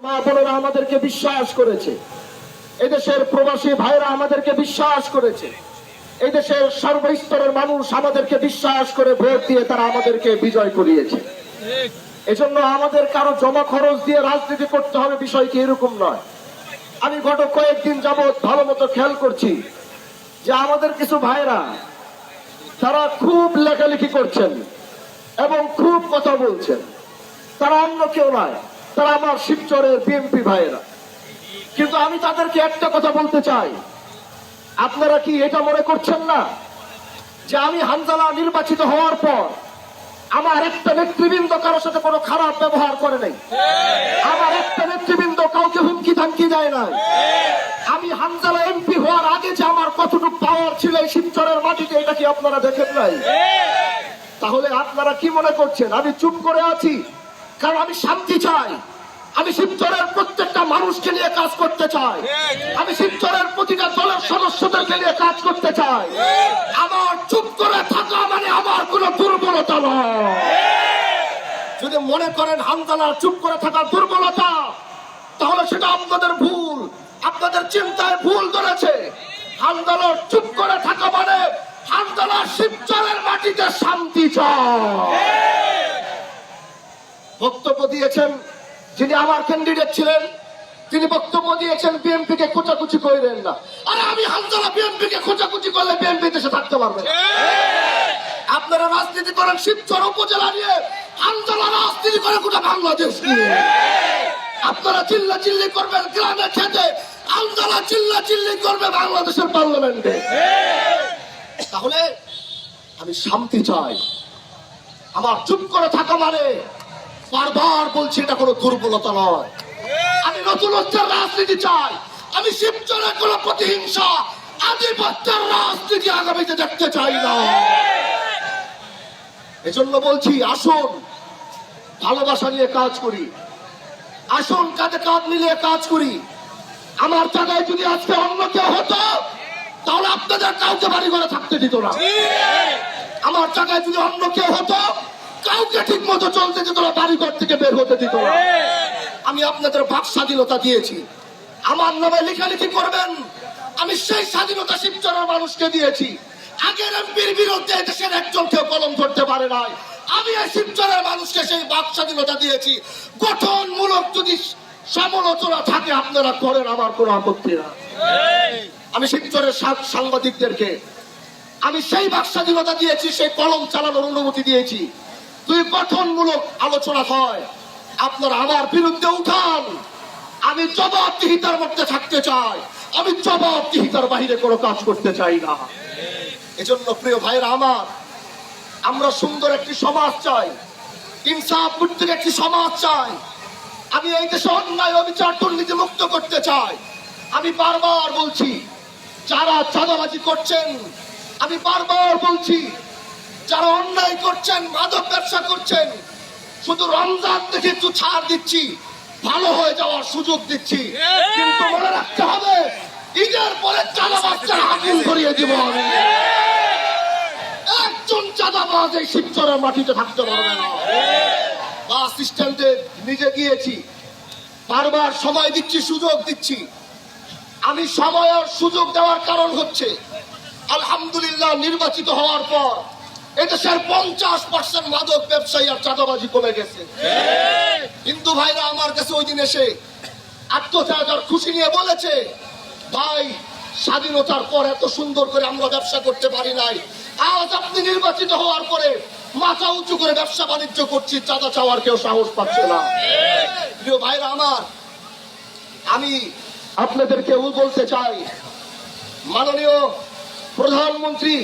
মা বোনেরা আমাদেরকে বিশ্বাস করেছে, এদেশের প্রবাসী ভাইরা আমাদেরকে বিশ্বাস করেছে, এদেশের সর্বস্তরের মানুষ আমাদেরকে বিশ্বাস করে ভোট দিয়ে তারা আমাদেরকে বিজয় করিয়েছে। এজন্য আমাদের কারো জমা খরচ দিয়ে রাজনীতি করতে হবে বিষয়টি এরকম নয়। আমি গত কয়েকদিন যাবৎ ভালো মতো খেয়াল করছি যে আমাদের কিছু ভাইরা তারা খুব লেখালেখি করছেন এবং খুব কথা বলছেন। তারা অন্য কেউ নয়, তারা আমার শিবচরের বিএনপি ভাইয়েরা। কিন্তু আমি তাদেরকে একটা কথা বলতে চাই, আপনারা কি এটা মনে করছেন না যে আমি হামজালা নির্বাচিত হওয়ার পর আমার একটা নেতৃবৃন্দ কারোর সাথে কোনো খারাপ ব্যবহার করে নাই, আমার একটা নেতৃবৃন্দ কাউকে হুমকি ধামকি দেয় নাই। আমি হামজালা এমপি হওয়ার আগে যে আমার কতটুকু পাওয়ার ছিল এই শিবচরের মাটিতে, এটা কি আপনারা দেখেন নাই? তাহলে আপনারা কি মনে করছেন আমি চুপ করে আছি? কারণ আমি শান্তি চাই, আমি শিবচরের প্রত্যেকটা মানুষকে নিয়ে কাজ করতে চাই, আমি শিবচরের প্রতিটা দলের সদস্যদেরকে নিয়ে কাজ করতে চাই। আমার চুপ করে থাকা মানে আমার কোনো দুর্বলতা নয়। যদি মনে করেন হামজালার চুপ করে থাকা দুর্বলতা, তাহলে সেটা আপনাদের ভুল, আপনাদের চিন্তায় ভুল ধরেছে। হামজালার চুপ করে থাকা মানে হামজালা শিবচরের মাটিতে শান্তি চায়। বক্তব্য দিয়েছেন যিনি আমার ক্যান্ডিডেট ছিলেন, তিনি বক্তব্য দিয়েছেন বিএনপি কে খোঁচাখুচি করেন না। আরে আমি হামজালা বিএনপি কে খোঁচাখুচি করলে বিএনপি দেশে থাকতে পারবে না। আপনারা রাজনীতি করেন শিবচর উপজেলা নিয়ে, হামজালা রাজনীতি করে গোটা বাংলাদেশ নিয়ে। আপনারা চিল্লা চিল্লি করবেন গ্রামে খেতে, হামজালা চিল্লা চিল্লি করবে বাংলাদেশের পার্লামেন্টে। তাহলে আমি শান্তি চাই। আমার চুপ করে থাকা মানে বারবার বলছি এটা কোনো দুর্বলতা নয়। আমি নতুনত্বের রাজনীতি চাই, আমি শিবচরে কোনো প্রতিহিংসা আধিপত্যের রাজনীতি আগামীতে দেখতে চাই না। এজন্য বলছি আসুন ভালোবাসা নিয়ে কাজ করি, আসুন কাঁধে কাঁধ মিলিয়ে কাজ করি। আমার জায়গায় যদি আজকে অন্য কেউ হতো তাহলে আপনাদের কাউকে বাড়ি ঘরে থাকতে দিত না। আমার জায়গায় যদি অন্য কেউ হতো কাউকে ঠিক মতো চলতে দিত না, বাড়ি ঘর থেকে বের হতে দিত না। আমি আপনাদের বাক স্বাধীনতা দিয়েছি, আমার নামে লেখালেখি করবেন, আমি সেই স্বাধীনতা শিবচরের মানুষকে দিয়েছি। আগের এমপির বিরুদ্ধে দেশের একজন কেউ কলম ধরতে পারে নাই, আমি এই শিবচরের মানুষকে সেই বাক স্বাধীনতা দিয়েছি। গঠনমূলক যদি সমালোচনা থাকে আপনারা করেন, আমার কোনো আপত্তি না। আমি শিবচরের সাংবাদিকদেরকে আমি সেই বাক স্বাধীনতা দিয়েছি, সেই কলম চালানোর অনুমতি দিয়েছি। দুই গঠনমূলক আলোচনা হয়, আপনারা আমার বিরুদ্ধে উঠান, আমি জবাবদিহিতার মধ্যে থাকতে চাই, আমি জবাবদিহিতার বাহিরে কোনো কাজ করতে চাই না। এজন্য প্রিয় ভাইরা আমার, আমরা সুন্দর একটি সমাজ চাই, ইনসাফ ভিত্তিক একটি সমাজ চাই। আমি এই দেশে অন্যায় অবিচার দুর্নীতি মুক্ত করতে চাই। আমি বারবার বলছি যারা চাঁদাবাজি করছেন, আমি বারবার বলছি যারা অন্যায় করছেন, মাদক ব্যবসা করছেন, শুধু রমজান থেকে একটু ছাড় দিচ্ছি, ভালো হয়ে যাওয়ার সুযোগ দিচ্ছি, কিন্তু মনে রাখতে হবে ঈদের পরে চাঁদাবাজদের আগুন ধরিয়ে দিব আমি। একজন চাঁদাবাজ এই শিবচরের মাটিতে থাকতে পারবে না। বাস স্ট্যান্ডে নিজে গিয়েছি, বারবার সময় দিচ্ছি, সুযোগ দিচ্ছি। আমি সময় আর সুযোগ দেওয়ার কারণ হচ্ছে আলহামদুলিল্লাহ নির্বাচিত হওয়ার পর এদেশের 50% মাদক ব্যবসায়ী আর চাঁদাবাজি কমে গেছে। হিন্দু ভাইরা আমার কাছে ওই দিন এসে আত্মত্যাগ আর খুশি নিয়ে বলেছে, ভাই স্বাধীনতার পর এত সুন্দর করে আমরা ব্যবসা করতে পারি নাই, আজ আপনি নির্বাচিত হওয়ার পরে মাথা উঁচু করে ব্যবসা বাণিজ্য করছি, চাঁদা চাওয়ার কেউ সাহস পাচ্ছে না। প্রিয় ভাইরা আমার, আমি আপনাদেরকে বলতে চাই মাননীয় প্রধানমন্ত্রী